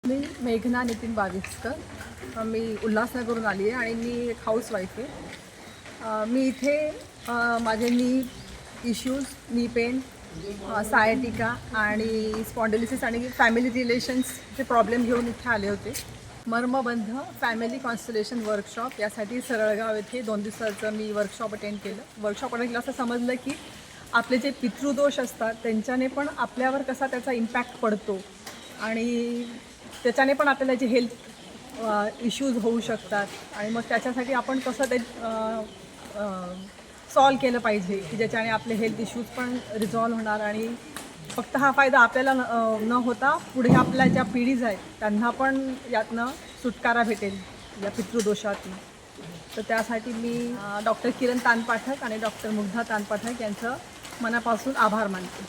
मी मेघना नितीन बाविस्कर, मी उल्हासनगरहून आली आहे आणि मी एक हाऊसवाईफ आहे. मी इथे माझे नी इश्यूज, नी पेन, सायटिका आणि स्पॉन्डिलिसिस आणि फॅमिली रिलेशन्सचे प्रॉब्लेम घेऊन इथे आले होते. मर्मबंध फॅमिली कॉन्स्टलेशन वर्कशॉप यासाठी सरळगाव येथे 2 दिवसाचं मी वर्कशॉप अटेंड केलं. वर्कशॉप अटेंड केलं असं समजलं की आपले जे पितृदोष असतात त्यांच्याने पण आपल्यावर कसा त्याचा इम्पॅक्ट पडतो आणि त्याच्याने पण आपल्याला जे हेल्थ इश्यूज होऊ शकतात आणि मग त्याच्यासाठी आपण कसं ते सॉल्व केलं पाहिजे की ज्याच्याने आपले हेल्थ इश्यूज पण रिझॉल्व होणार आणि फक्त हा फायदा आपल्याला न होता पुढे आपल्या ज्या पिढीज आहेत त्यांना पण यातनं सुटकारा भेटेल या पितृदोषातनं. तर त्यासाठी मी डॉक्टर किरण तानपाठक आणि डॉक्टर मुग्धा तानपाठक यांचं मनापासून आभार मानते.